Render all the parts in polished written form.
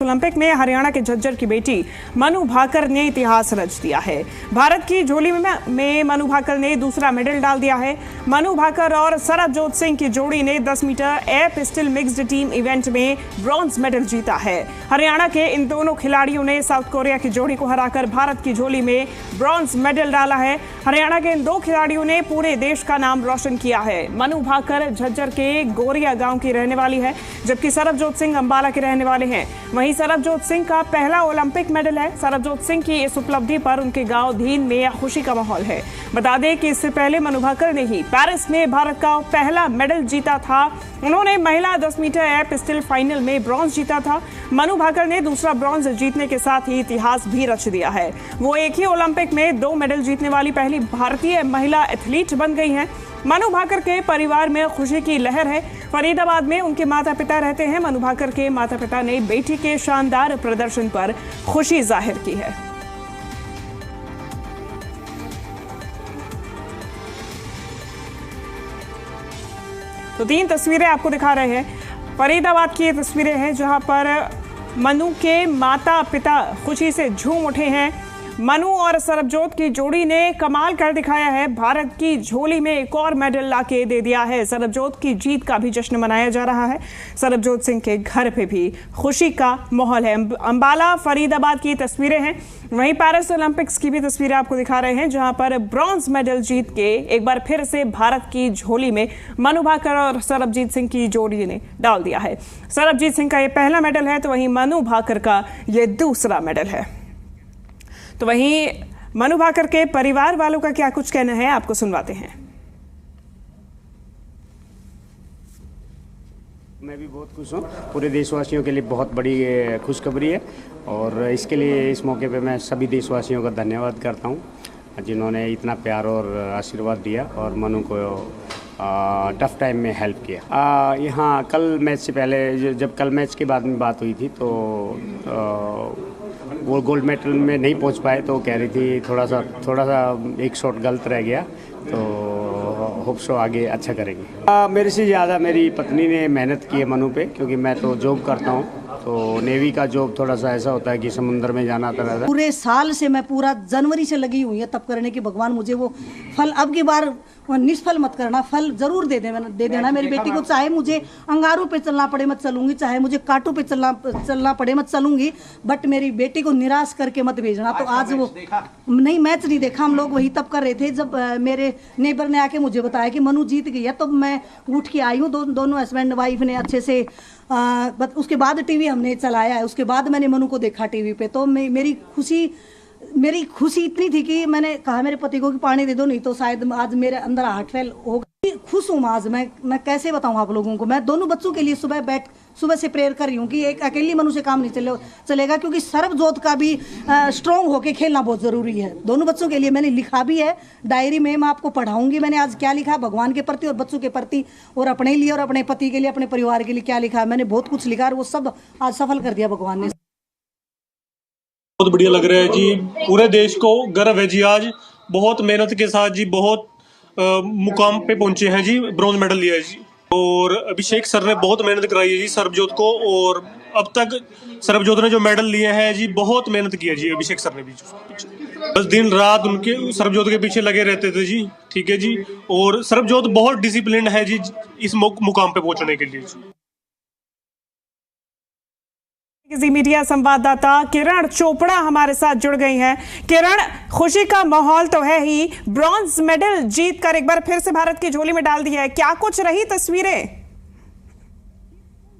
Olympic में हरियाणा के झज्जर की बेटी मनु भाकर ने इतिहास रच दिया है। भारत की झोली में मनु भाकर ने दूसरा मेडल डाल दिया है। मनु भाकर और सरबजोत सिंह की जोड़ी ने 10 metre air pistol mixed team event में ब्रॉन्ज मेडल जीता है। हरियाणा के इन दोनों खिलाड़ियों ने साउथ कोरिया की जोड़ी को हराकर भारत की झोली में ब्रॉन्ज मेडल डाला है। हरियाणा के इन दो खिलाड़ियों ने पूरे देश का नाम रोशन किया है। मनु भाकर झज्जर के गोरिया गांव की रहने वाली है, जबकि सरबजोत सिंह अंबाला के रहने वाले हैं। वहीं सरबजोत सिंह का पहला ओलंपिक मेडल है। सरबजोत सिंह की इस उपलब्धि पर उनके गांव धीन में खुशी का माहौल है। बता दें कि इससे पहले मनु भाकर ने ही पेरिस में भारत का पहला मेडल जीता था। उन्होंने महिला 10 मीटर एयर पिस्टल फाइनल में ब्रॉन्ज जीता था। मनु भाकर ने दूसरा ब्रॉन्ज जीतने के साथ ही इतिहास भी रच दिया है। वो एक ही ओलंपिक में 2 मेडल जीतने वाली पहली भारतीय महिला एथलीट बन गई हैं। मनु भाकर के परिवार में खुशी की लहर है। फरीदाबाद में उनके माता पिता रहते हैं। मनु भाकर के माता पिता ने बेटी के शानदार प्रदर्शन पर खुशी जाहिर की है। तो 3 तस्वीरें आपको दिखा रहे हैं। फरीदाबाद की ये तस्वीरें हैं जहां पर मनु के माता पिता खुशी से झूम उठे हैं। मनु और सरबजोत की जोड़ी ने कमाल कर दिखाया है। भारत की झोली में एक और मेडल लाके दे दिया है। सरबजोत की जीत का भी जश्न मनाया जा रहा है। सरबजोत सिंह के घर पे भी खुशी का माहौल है। अंबाला फरीदाबाद की तस्वीरें हैं। वहीं पेरिस ओलंपिक्स की भी तस्वीरें आपको दिखा रहे हैं, जहां पर ब्रॉन्ज मेडल जीत के एक बार फिर से भारत की झोली में मनु भाकर और सरबजीत सिंह की जोड़ी ने डाल दिया है। सरबजीत सिंह का ये पहला मेडल है, तो वहीं मनु भाकर का ये दूसरा मेडल है। तो वहीं मनु भाकर के परिवार वालों का क्या कुछ कहना है, आपको सुनवाते हैं। मैं भी बहुत खुश हूँ। पूरे देशवासियों के लिए बहुत बड़ी खुशखबरी है और इसके लिए इस मौके पे मैं सभी देशवासियों का धन्यवाद करता हूँ जिन्होंने इतना प्यार और आशीर्वाद दिया और मनु को टफ टाइम में हेल्प किया। यहाँ कल मैच से पहले जब कल मैच के बाद में बात हुई थी तो वो गोल्ड मेडल में नहीं पहुंच पाए, तो कह रही थी थोड़ा सा एक शॉट गलत रह गया, तो होप सो आगे अच्छा करेंगे। मेरे से ज़्यादा मेरी पत्नी ने मेहनत की है मनु पे, क्योंकि मैं तो जॉब करता हूँ, तो नेवी का जॉब थोड़ा सा ऐसा होता है कि समुद्र में जाना आता रहता है। पूरे साल से मैं पूरा जनवरी से लगी हुई है तब करने की भगवान मुझे वो फल अब की बार निष्फल मत करना, फल जरूर दे देना मेरी बेटी को। चाहे मुझे अंगारों पे चलना पड़े मत चलूंगी, चाहे मुझे कांटों पे चलना पड़े मत चलूंगी, बट मेरी बेटी को निराश करके मत भेजना। तो आज वो नहीं, मैच नहीं देखा, हम लोग वही तब कर रहे थे जब मेरे नेबर ने आके मुझे बताया कि मनु जीत गई है, तो मैं उठ के आई हूँ। दोनों हस्बैंड वाइफ ने अच्छे से उसके बाद टीवी हमने चलाया है, उसके बाद मैंने मनु को देखा टीवी पे। तो मेरी खुशी इतनी थी कि मैंने कहा मेरे पति को कि पानी दे दो, नहीं तो शायद आज मेरे अंदर हार्ट फेल होगा। खुश हूँ आज मैं कैसे बताऊँ आप लोगों को। मैं दोनों बच्चों के लिए सुबह से प्रेयर कर रही हूँ कि एक अकेली मनु से काम नहीं चलेगा, क्योंकि सरबजोत का भी स्ट्रॉन्ग होके खेलना बहुत ज़रूरी है। दोनों बच्चों के लिए मैंने लिखा भी है डायरी में, मैं आपको पढ़ाऊंगी मैंने आज क्या लिखा भगवान के प्रति और बच्चों के प्रति और अपने लिए और अपने पति के लिए, अपने परिवार के लिए क्या लिखा है। मैंने बहुत कुछ लिखा और वो सब आज सफल कर दिया भगवान ने। बहुत बढ़िया लग रहा है जी, पूरे देश को गर्व है जी। आज बहुत मेहनत के साथ जी बहुत मुकाम पे पहुंचे हैं जी, ब्रॉन्ज मेडल लिया है जी। और अभिषेक सर ने बहुत मेहनत कराई है जी सरबजोत को, और अब तक सरबजोत ने जो मेडल लिए हैं जी बहुत मेहनत की है जी अभिषेक सर ने भी। बस दिन रात उनके सरबजोत के पीछे लगे रहते थे जी, ठीक है जी। और सरबजोत बहुत डिसिप्लिन है जी इस मुकाम पे पहुंचने के लिए जी। जी मीडिया संवाददाता किरण चोपड़ा हमारे साथ जुड़ गई हैं। किरण, खुशी का माहौल तो है ही, ब्रॉन्ज मेडल जीतकर एक बार फिर से भारत की झोली में डाल दिया है, क्या कुछ रही तस्वीरें?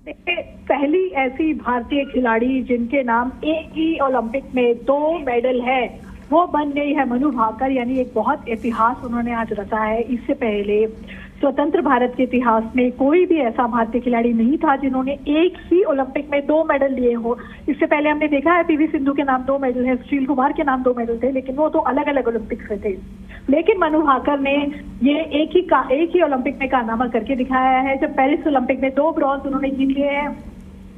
पहली ऐसी भारतीय खिलाड़ी जिनके नाम एक ही ओलंपिक में 2 मेडल है वो बन गई है मनु भाकर, यानी एक बहुत इतिहास उन्होंने आज रचा है। इससे पहले स्वतंत्र भारत के इतिहास में कोई भी ऐसा भारतीय खिलाड़ी नहीं था जिन्होंने एक ही ओलंपिक में 2 मेडल लिए हो। इससे पहले हमने देखा है पीवी सिंधु के नाम 2 मेडल है, सुशील कुमार के नाम 2 मेडल थे, लेकिन वो 2 अलग अलग ओलंपिक्स में थे। लेकिन मनु भाकर ने ये एक ही ओलंपिक में कारनामा करके दिखाया है। जब पेरिस ओलंपिक में 2 ब्रॉन्ज उन्होंने जीत लिए हैं,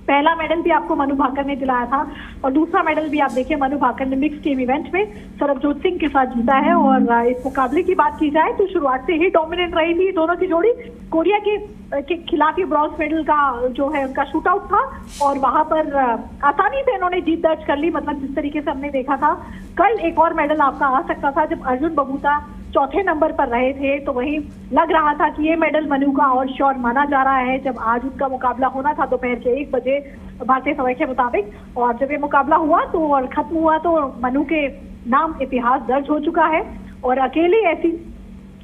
पहला मेडल भी आपको मनु भाकर ने दिलाया था और दूसरा मेडल भी आप देखिए मनु भाकर ने मिक्स टीम इवेंट में सरबजोत सिंह के साथ जीता है। और इस मुकाबले की बात की जाए तो शुरुआत से ही डोमिनेंट रही थी दोनों की जोड़ी। कोरिया के खिलाफ ब्रॉन्ज मेडल का जो है उनका शूट आउट था और वहां पर आसानी से इन्होंने जीत दर्ज कर ली। मतलब जिस तरीके से हमने देखा था कल एक और मेडल आपका आ सकता था जब अर्जुन बबूता चौथे नंबर पर रहे थे, तो वहीं लग रहा था कि ये मेडल मनु का और श्योर माना जा रहा है। जब आज उनका मुकाबला होना था दोपहर के 1 बजे भारतीय समय के मुताबिक, और जब ये मुकाबला हुआ तो और खत्म हुआ तो मनु के नाम इतिहास दर्ज हो चुका है और अकेली ऐसी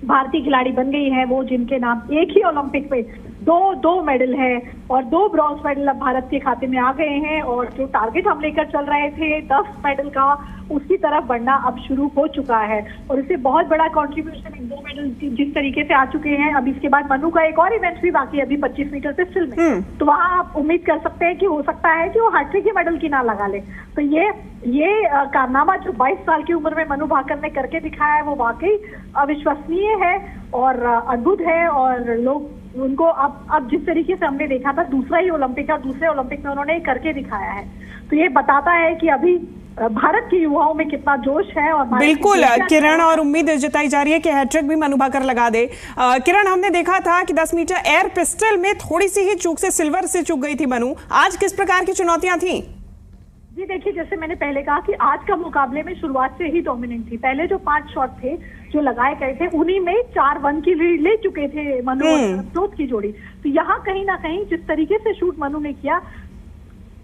भारतीय खिलाड़ी बन गई है वो जिनके नाम एक ही ओलंपिक में दो मेडल है और 2 ब्रॉन्ज मेडल अब भारत के खाते में आ गए हैं। और जो टारगेट हम लेकर चल रहे थे 10 मेडल का, उसकी तरफ बढ़ना अब शुरू हो चुका है और इससे बहुत बड़ा कंट्रीब्यूशन इन 2 मेडल जिस तरीके से आ चुके हैं। अब इसके बाद मनु का एक और इवेंट भी बाकी है अभी 25 मीटर पिस्टल में, तो वहां आप उम्मीद कर सकते हैं कि हो सकता है कि वो हैट्रिक के मेडल की ना लगा ले। तो ये कारनामा जो 22 साल की उम्र में मनु भाकर ने करके दिखाया है वो वाकई अविश्वसनीय है और अद्भुत है। और लोग उनको अब जिस तरीके से हमने देखा था दूसरे ओलंपिक में उन्होंने करके दिखाया है, तो ये बताता है कि अभी भारत के युवाओं में कितना जोश है। और बिल्कुल किरण, और उम्मीद जताई जा रही है कि हैट्रिक भी मनु भाकर लगा दे। किरण, हमने देखा था कि 10 मीटर एयर पिस्टल में थोड़ी सी ही चूक से सिल्वर से चूक गई थी मनु, आज किस प्रकार की चुनौतियां थी? जी देखिए, जैसे मैंने पहले कहा कि आज का मुकाबले में शुरुआत से ही डोमिनेंट थी। पहले जो 5 शॉट थे जो लगाए गए थे उन्हीं में 4-1 की लीड ले चुके थे मनु और सरबजोत की जोड़ी। तो यहाँ कहीं ना कहीं जिस तरीके से शूट मनु ने किया,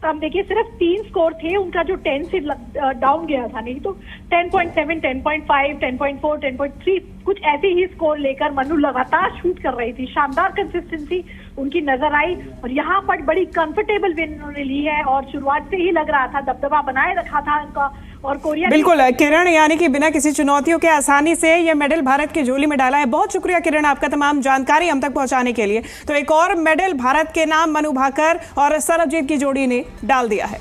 हम देखिए सिर्फ 3 स्कोर थे उनका जो 10 से डाउन गया था, नहीं तो 10.7, 10.5, 10.4, 10.3 कुछ ऐसे ही स्कोर लेकर मनु लगातार शूट कर रही थी। शानदार कंसिस्टेंसी उनकी नजर आई और यहाँ पर बड़ी कंफर्टेबल विन उन्होंने ली है और शुरुआत से ही लग रहा था दबदबा बनाए रखा था उनका। और कोरिया बिल्कुल किरण, यानी कि बिना किसी चुनौतियों के आसानी से ये मेडल भारत की झोली में डाला है। बहुत शुक्रिया किरण आपका तमाम जानकारी हम तक पहुंचाने के लिए। तो एक और मेडल भारत के नाम मनु भाकर और सरबजीत की जोड़ी ने डाल दिया है।